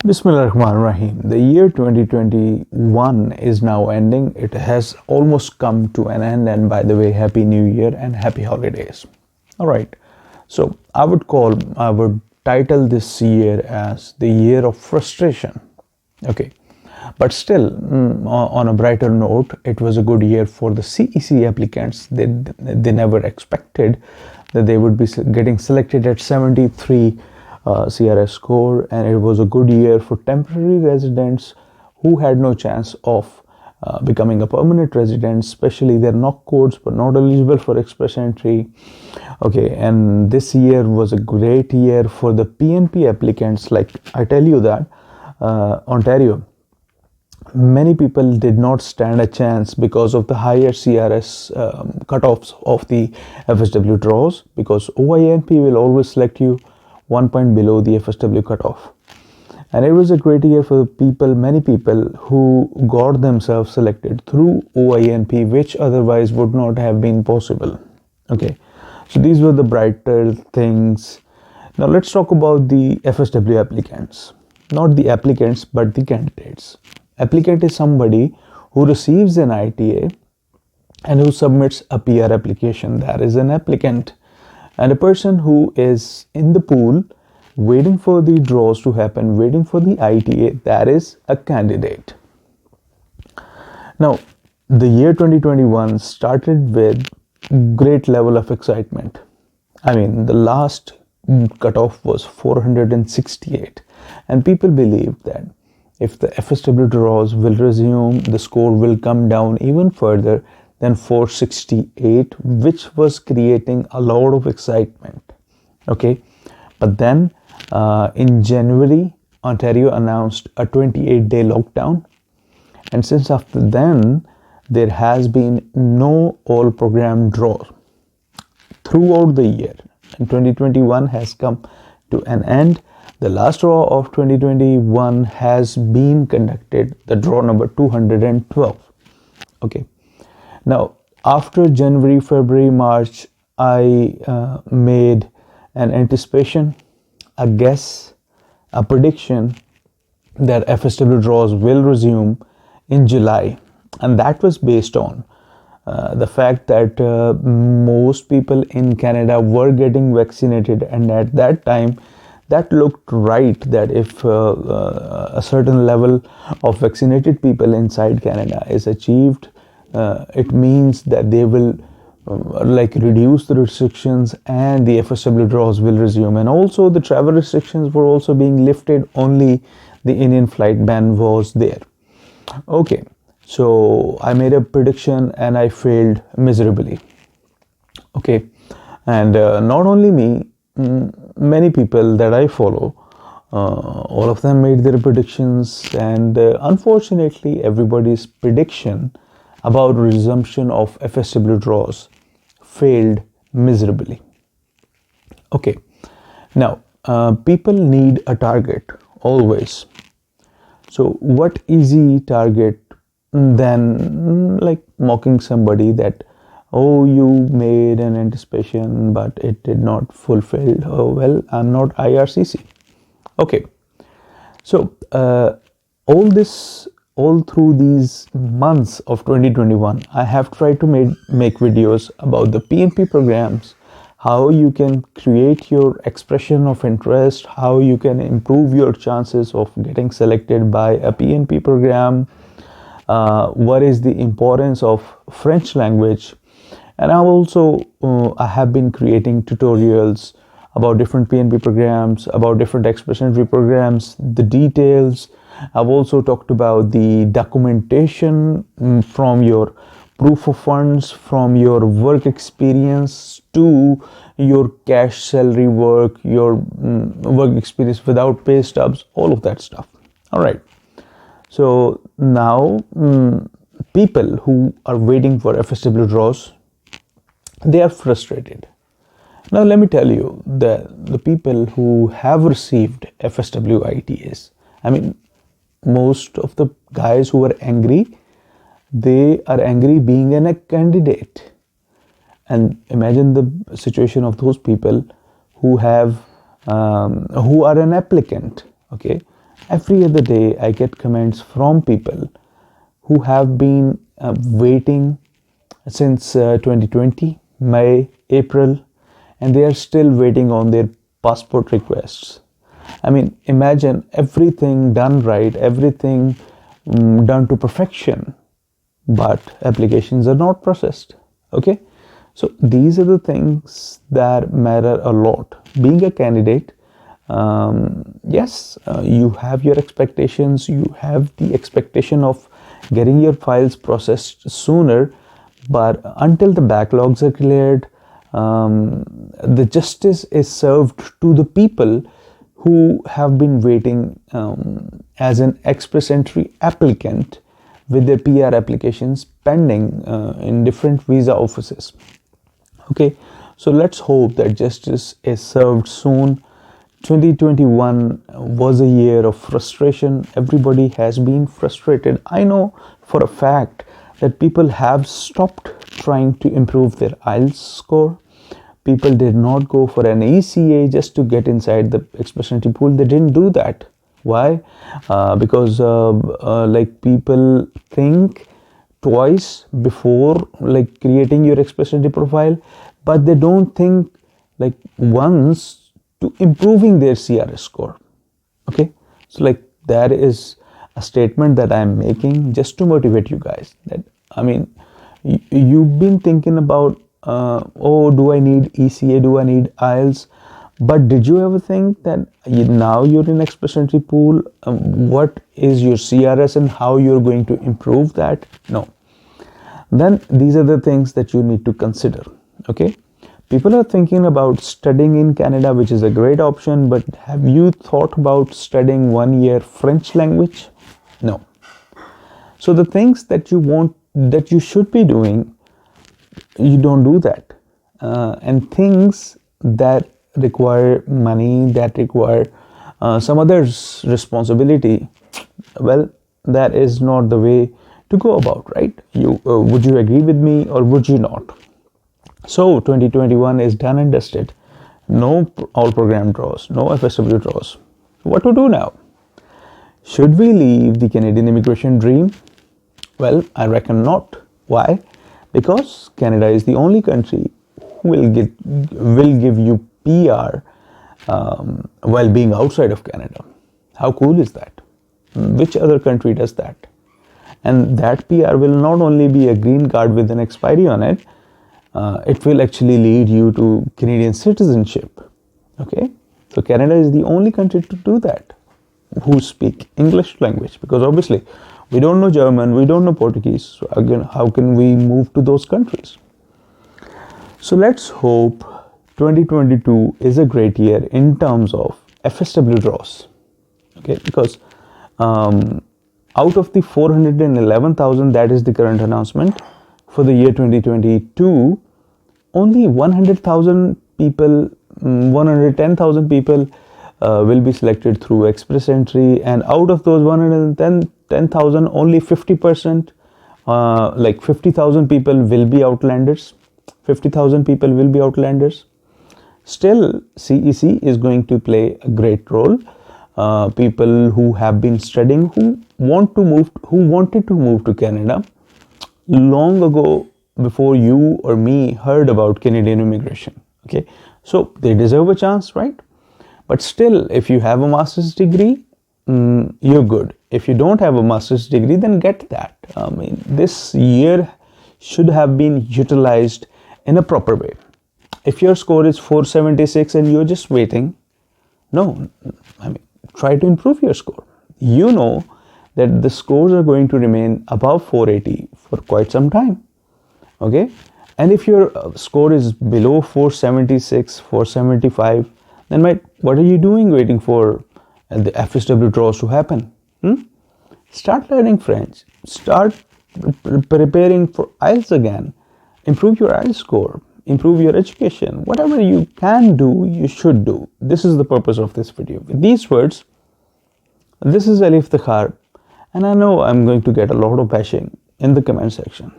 Bismillahirrahmanirrahim. The year 2021 is now ending. It has almost come to an end, and by the way, Happy New Year and Happy Holidays. All right. So I would title this year as the year of frustration. Okay. But still, on a brighter note, it was a good year for the CEC applicants. They never expected that they would be getting selected at 73 CRS score, and it was a good year for temporary residents who had no chance of becoming a permanent resident, especially their knock codes but not eligible for express entry. Okay, and this year was a great year for the PNP applicants. Like I tell you that Ontario, many people did not stand a chance because of the higher CRS cutoffs of the FSW draws, because OINP will always select you 1 point below the FSW cutoff. And it was a great year for many people who got themselves selected through OINP, which otherwise would not have been possible. Okay, so these were the brighter things. Now let's talk about the FSW applicants. Not the applicants, but the candidates. Applicant is somebody who receives an ITA and who submits a PR application. That is an applicant. And a person who is in the pool waiting for the draws to happen, waiting for the ITA, that is a candidate. Now, the year 2021 started with great level of excitement. I mean, the last cutoff was 468, and people believed that if the FSW draws will resume, the score will come down even further than 468, which was creating a lot of excitement. Okay, but then in January, Ontario announced a 28-day lockdown, and since after then, there has been no all program draw throughout the year, and 2021 has come to an end. The last draw of 2021 has been conducted, the draw number 212. Okay. Now, after January, February, March, I made an anticipation, a guess, a prediction that FSW draws will resume in July. And that was based on the fact that most people in Canada were getting vaccinated, and at that time, that looked right, that if a certain level of vaccinated people inside Canada is achieved, it means that they will reduce the restrictions and the FSW draws will resume. And also the travel restrictions were also being lifted, only the Indian flight ban was there. Okay, so I made a prediction and I failed miserably. Okay, and not only me, many people that I follow, all of them made their predictions, and unfortunately everybody's prediction about resumption of FSW draws failed miserably. Okay, now people need a target always. So what easy target than like mocking somebody that, oh, you made an anticipation but it did not fulfill. Oh, well, I'm not IRCC. Okay, so all through these months of 2021, I have tried to make videos about the PNP programs, how you can create your expression of interest, how you can improve your chances of getting selected by a PNP program, what is the importance of French language. And I have been creating tutorials about different PNP programs, about different express entry programs, the details. I've also talked about the documentation from your proof of funds, from your work experience to your cash salary work, your work experience without pay stubs, all of that stuff. All right. So now people who are waiting for FSW draws, they are frustrated. Now let me tell you that the people who have received FSW ITAs, I mean, most of the guys who are angry, they are angry being a candidate. And imagine the situation of those people who are an applicant. Okay, Every other day I get comments from people who have been waiting since 2020, May, April, and they are still waiting on their passport requests. I mean, imagine everything done right, everything done to perfection, but applications are not processed. Okay, so these are the things that matter a lot. Being a candidate, yes, you have your expectations, you have the expectation of getting your files processed sooner, but until the backlogs are cleared, the justice is served to the people who have been waiting as an express entry applicant with their PR applications pending in different visa offices. Okay, so let's hope that justice is served soon. 2021 was a year of frustration. Everybody has been frustrated. I know for a fact that people have stopped trying to improve their IELTS score. People did not go for an ECA just to get inside the express entry pool. They didn't do that. Why? Because like people think twice before like creating your express entry profile, but they don't think like once to improving their CRS score. Okay, so like that is a statement that I'm making just to motivate you guys. That I mean, you've been thinking about oh, do I need ECA, do I need IELTS, but did you ever think that now you're in express entry pool, what is your CRS and how you're going to improve that? No. Then these are the things that you need to consider. Okay, people are thinking about studying in Canada, which is a great option, but have you thought about studying 1 year French language? No. So the things that you want, that you should be doing, you don't do that. And things that require money, that require some others' responsibility, well, that is not the way to go about, right? You would you agree with me or would you not? So 2021 is done and dusted. No all program draws, no FSW draws. What to do now? Should we leave the Canadian immigration dream? Well, I reckon not. Why? Because Canada is the only country who will give you PR while being outside of Canada. How cool is that? Which other country does that? And that PR will not only be a green card with an expiry on it, it will actually lead you to Canadian citizenship. Okay, so Canada is the only country to do that, who speak English language, because obviously we don't know German, we don't know Portuguese. So again, how can we move to those countries? So let's hope 2022 is a great year in terms of FSW draws. Okay, because out of the 411,000, that is the current announcement for the year 2022, only 100,000 people, 110,000 people will be selected through express entry, and out of those 110,000, only 50%, like 50,000 people will be outlanders. 50,000 people will be outlanders. Still, CEC is going to play a great role. People who have been studying, who wanted to move to Canada long ago, before you or me heard about Canadian immigration. Okay, so they deserve a chance, right? But still, if you have a master's degree, you're good. If you don't have a master's degree, then get that. I mean, this year should have been utilized in a proper way. If your score is 476 and you're just waiting, no, I mean, try to improve your score. You know that the scores are going to remain above 480 for quite some time. Okay, and if your score is below 476, 475, then what are you doing waiting for the FSW draws to happen? Start learning French. Start preparing for IELTS again. Improve your IELTS score. Improve your education. Whatever you can do, you should do. This is the purpose of this video. With these words, this is Iftikhar, and I know I'm going to get a lot of bashing in the comment section.